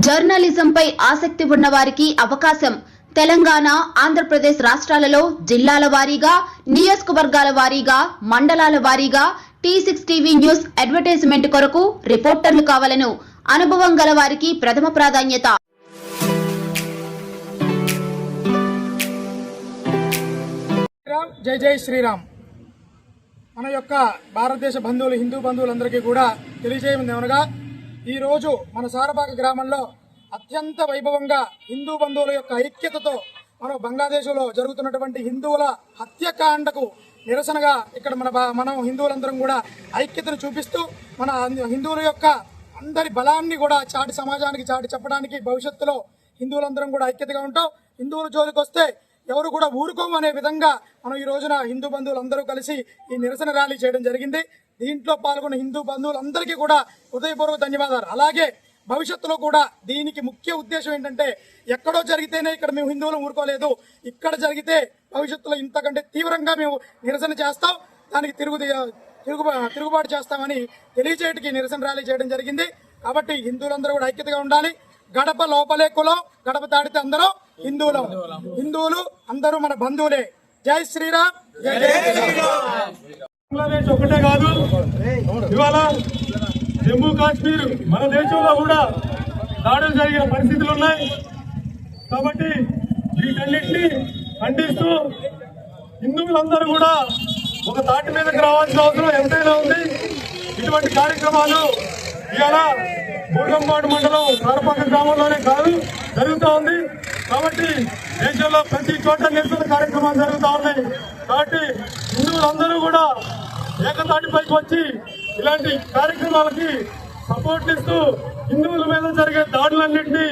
జర్నలిజంపై ఆసక్తి ఉన్న వారికి అవకాశం. తెలంగాణ, ఆంధ్రప్రదేశ్ రాష్ట్రాలలో జిల్లాల వారీగా, నియోజకవర్గాల వారీగా, మండలాల వారీగా T6 టీవీ న్యూస్ అడ్వర్టైజ్మెంట్ కొరకు రిపోర్టర్లు కావాలను. అనుభవం గల వారికి ప్రథమ ప్రాధాన్యత. జై జై శ్రీరామ్. మన యొక్క భారతదేశ బంధువులు, హిందూ బంధువులందరికీ కూడా తెలియజేయమనగా ఈరోజు మన సారపాక గ్రామంలో అత్యంత వైభవంగా హిందూ బంధువుల యొక్క ఐక్యతతో మనం బంగ్లాదేశ్లో జరుగుతున్నటువంటి హిందువుల హత్యాకాండకు నిరసనగా ఇక్కడ మనం హిందువులందరం కూడా ఐక్యతను చూపిస్తూ మన హిందువుల యొక్క అందరి బలాన్ని కూడా చాటి సమాజానికి చాటి చెప్పడానికి భవిష్యత్తులో హిందువులందరం కూడా ఐక్యతగా ఉంటాం. హిందువుల జోలికి వస్తే ఎవరు కూడా ఊరుకోము అనే విధంగా మనం ఈ రోజున హిందూ బంధువులందరూ కలిసి ఈ నిరసన ర్యాలీ చేయడం జరిగింది. దీంట్లో పాల్గొన్న హిందూ బంధువులందరికీ కూడా హృదయపూర్వక ధన్యవాదాలు. అలాగే భవిష్యత్తులో కూడా దీనికి ముఖ్య ఉద్దేశం ఏంటంటే, ఎక్కడో జరిగితేనే ఇక్కడ మేము హిందువులు ఊరుకోలేదు, ఇక్కడ జరిగితే భవిష్యత్తులో ఇంతకంటే తీవ్రంగా మేము నిరసన చేస్తాం, దానికి తిరుగుబాటు చేస్తామని తెలియజేయడానికి నిరసన ర్యాలీ చేయడం జరిగింది. కాబట్టి హిందువులందరూ కూడా ఐక్యతగా ఉండాలి. గడప లోపలే కులం, గడప దాటితే అందరూ హిందువులు అందరూ మన బంధువులే. జై శ్రీరామ్. బంగ్లాదేశ్ ఒకటే కాదు, ఇవాళ జమ్మూ కాశ్మీర్ మన దేశంలో కూడా దాడులు జరిగిన పరిస్థితులు ఉన్నాయి. కాబట్టి వీటన్నిటినీ ఖండిస్తూ హిందువులందరూ కూడా ఒక తాటి మీదకి రావాల్సిన అవసరం ఎంతైనా ఉంది. ఇటువంటి కార్యక్రమాలు ఇవాళ బూర్గంపాడు మండలం సారపాక గ్రామంలోనే కాదు జరుగుతూ ఉంది. కాబట్టి దేశంలో ప్రతి చోట నిరసన కార్యక్రమాలు జరుగుతూ ఉన్నాయి. కాబట్టి హిందువులందరూ కూడా ఏకతాటిపైకి వచ్చి ఇలాంటి కార్యక్రమాలకి సపోర్ట్ ఇస్తూ హిందువుల మీద జరిగే దాడులన్నింటినీ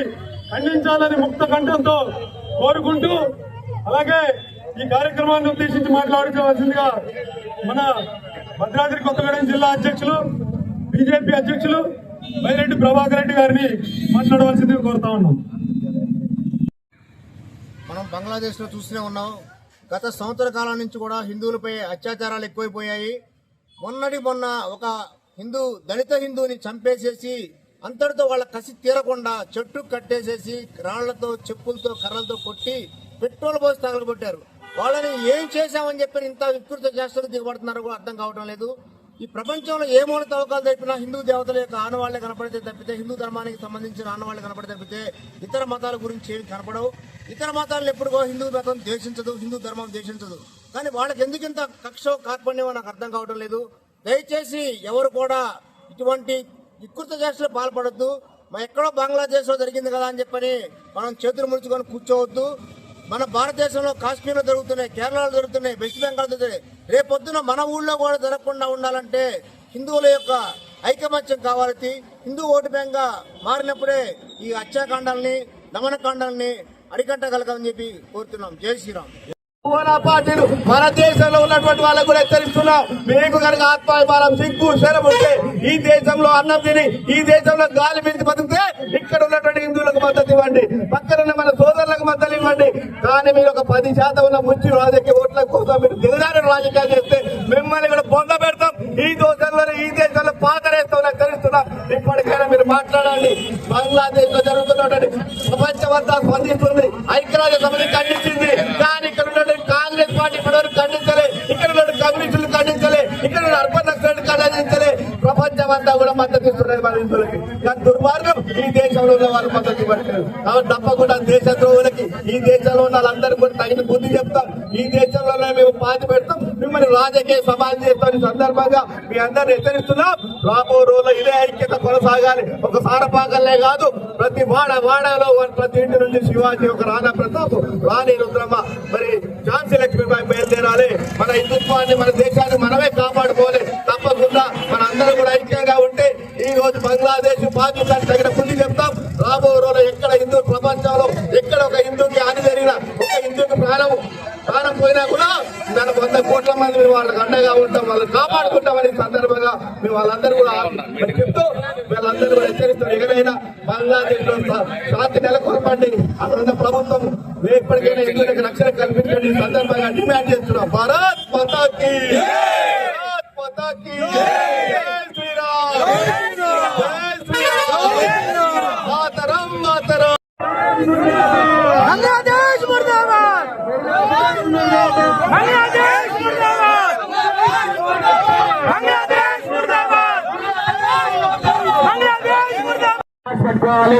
ఖండించాలని ముక్త కంఠంతో కోరుకుంటూ, అలాగే ఈ కార్యక్రమాన్ని ఉద్దేశించి మాట్లాడుకోవాల్సిందిగా మన భద్రాద్రి కొత్తగూడెం జిల్లా అధ్యక్షులు, బీజేపీ అధ్యక్షులు బైరెడ్డి ప్రభాకర్ రెడ్డి గారిని మాట్లాడవలసిందిగా కోరుతా ఉన్నాం. మనం బంగ్లాదేశ్లో చూస్తూనే ఉన్నాం. గత సంవత్సర కాలం నుంచి కూడా హిందువులపై అత్యాచారాలు ఎక్కువైపోయాయి. మొన్న ఒక దళిత హిందువుని చంపేసేసి అంతటితో వాళ్ళ కసి తీరకుండా చెట్టు కట్టేసేసి రాళ్లతో, చెప్పులతో, కర్రలతో కొట్టి పెట్రోల్ పోసి తగలబెట్టారు. వాళ్ళని ఏం చేశామని చెప్పి ఇంత వికృత చేష్టలు దిగబడుతున్నారో కూడా అర్థం కావడం లేదు. ఈ ప్రపంచంలో ఏ మూల తవ్వకాలు తెలిపినా హిందూ దేవతల యొక్క ఆనవాళ్లే కనపడితే తప్పితే, హిందూ ధర్మానికి సంబంధించిన ఆనవాళ్లే కనపడితే తప్పితే ఇతర మతాల గురించి ఏమి కనపడవు. ఇతర మతాలను ఎప్పుడుగో హిందూ మతం ద్వేషించదు, హిందూ ధర్మం ద్వేషించదు. కానీ వాళ్ళకి ఎందుకింత కక్ష కార్పణ్యమో నాకు అర్థం కావడం లేదు. దయచేసి ఎవరు కూడా ఇటువంటి వికృత చేష్టలు పాల్పడద్దు. ఎక్కడో బంగ్లాదేశ్లో జరిగింది కదా అని చెప్పని మనం చేతులు ముడుచుకొని కూర్చోవద్దు. మన భారతదేశంలో కాశ్మీర్లో జరుగుతున్నాయి, కేరళలో జరుగుతున్నాయి, వెస్ట్ బెంగాల్ జరుగుతున్నాయి. రేపొద్దున మన ఊళ్ళో కూడా జరగకుండా ఉండాలంటే హిందువుల యొక్క ఐకమత్యం కావాలి. హిందూ ఓటు బ్యాంక్గా మారినప్పుడే ఈ హత్యాకాండాలని, దమనకాండాలని అరికట్టగలగని చెప్పి కోరుతున్నాం. జై శ్రీరామ్. పార్టీలు మన దేశంలో ఉన్నటువంటి వాళ్ళకు కూడా హెచ్చరిస్తున్నాం. మీకు కనుక ఆత్మాభిమానం, సిగ్గు, శరం ఉంటే ఈ దేశంలో అన్నం తిని, ఈ దేశంలో గాలి పీల్చి బతికితే ఇక్కడ ఉన్నటువంటి హిందువులకు మద్దతు ఇవ్వండి, పక్కన మన సోదరులకు మద్దతు ఇవ్వండి. కానీ మీరు ఒక 10% ఉన్న ముచ్చి రాజకీయ ఓట్ల కోసం మీరు దిగజారిన రాజకీయాలు చేస్తే మిమ్మల్ని కూడా బొంద పెడతాం. ఈ దేశంలో పాతరేస్తాం హెచ్చరిస్తున్నాం. ఇప్పటికైనా మీరు మాట్లాడండి. బంగ్లాదేశ్ లో జరుగుతున్నటువంటి ప్రపంచమంతా స్పందిస్తుంది, ఐక్యరాజ్య సమితి ఖండించింది. కానీ ఇక్కడ కాంగ్రెస్ పార్టీ ఇప్పటివరకు ఖండించలే, ఇక్కడ కమ్యూనిస్టులు ఖండించలే, ఇక్కడ అర్బన్ నక్సలైట్లు ఖండించలే. ప్రపంచమంతా కూడా మద్దతు ఇస్తున్నారు మన హిందువులకి. కానీ దుర్మార్గం ఈ దేశంలో ఉన్న వాళ్ళు మద్దతు ఇవ్వట్లేదు. కాబట్టి తప్పకుండా దేశ ద్రోహులకి, ఈ దేశంలో ఉన్న వాళ్ళందరూ కూడా తగిన బుద్ధి చెప్తాం. ఈ దేశంలోనే మేము పాతి పెడతాం, మిమ్మల్ని రాజకీయ సమాజం చేస్తాం. సందర్భంగా మీ అందరిని హెచ్చరిస్తున్నాం. రాబో రోజుల్లో ఇదే ఐక్యత కొనసాగాలి. ఒక సారపాకల్లే కాదు, ప్రతి వాడలో ప్రతి ఇంటి నుంచి శివాజీ, ఒక రాణా ప్రతాప్, రాణి రుద్రమ్మ, మరి ఝాన్సీ లక్ష్మీబాయి బయలుదేరాలి. మన హిందుత్వాన్ని, మన దేశాన్ని మనమే కాపాడుకోవాలి. తప్పకుండా మన అందరూ కూడా ఐక్యంగా ఉంటే ఈ రోజు బంగ్లాదేశ్, పాకిస్తాన్ తగిన బుద్ధి చెప్తాం. రాబో రోజుల్లో ఎక్కడ హిందూ ప్రపంచంలో ఎక్కడ ఒక హిందూకి హాని జరిగినా, ఒక హిందూకి ప్రాణం పోయినా కూడా దానికి 100 కోట్ల మంది మేము వాళ్ళకి అండగా ఉంటాం, వాళ్ళని కాపాడుకుంటామని సందర్భంగా మేము వాళ్ళందరూ కూడా చెప్తూ వీళ్ళందరూ కూడా హెచ్చరిస్తారు. ఎక్కడైనా బంగ్లాదేశ్ లో శాంతి నెలకొల్పండి. అక్కడ ప్రభుత్వం ఎప్పటికైనా హిందువులకు రక్షణ కల్పించండి. సందర్భంగా డిమాండ్ చేస్తున్నాం. భారత్ మాతా కీ, భారత్ మాతా కీ, జై శ్రీరామ్, జై శ్రీరామ్, మాతరం. పెట్టుకోవాలి.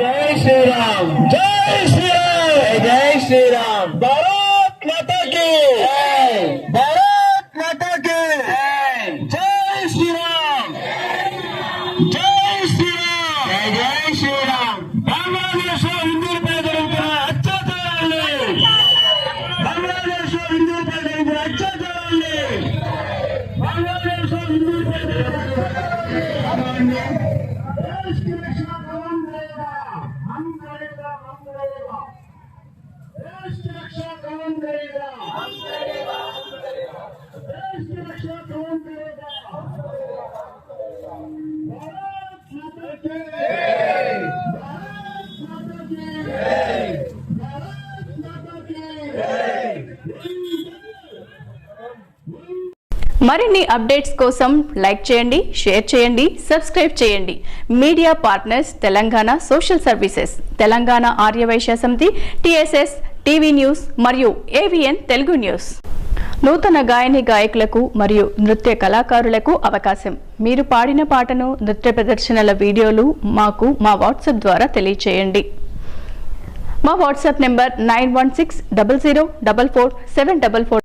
జై శ్రీరామ్, జై శ్రీరామ్, జై శ్రీరామ్. భారత్ మాతా కీ జై, భారత్ మాతా కీ జై. జై శ్రీరామ్, జై శ్రీరామ్, జై శ్రీరామ్. బంగ్లాదేశ్ లో హిందువులపై జరుగుతున్న అత్యాచారాన్ని, బంగ్లాదేశ్ లో హిందువులపై జరుగుతున్న అత్యాచారాన్ని, బంగ్లాదేశ్ లో హిందువులపై జరుగుతున్న అత్యాచారాన్ని देश की रक्षा कौन करेगा? हम करेगा, हम करेगा. देश की रक्षा कौन करेगा? हम करेगा, हम करेगा. देश की रक्षा कौन करेगा? भारत माता की जय, भारत माता की जय, भारत माता की जय. మరిన్ని అప్డేట్స్ కోసం లైక్ చేయండి, షేర్ చేయండి, సబ్స్క్రైబ్ చేయండి. Media partners Telangana social services, Telangana Aryavaishya Samiti, TSS, TV news మరియు ఏవిఎన్ తెలుగు న్యూస్. నూతన గాయని గాయకులకు మరియు నృత్య కళాకారులకు అవకాశం. మీరు పాడిన పాటను, నృత్య ప్రదర్శనల వీడియోలు మాకు మా వాట్సాప్ ద్వారా తెలియచేయండి. మా వాట్సాప్ నెంబర్ 9160044744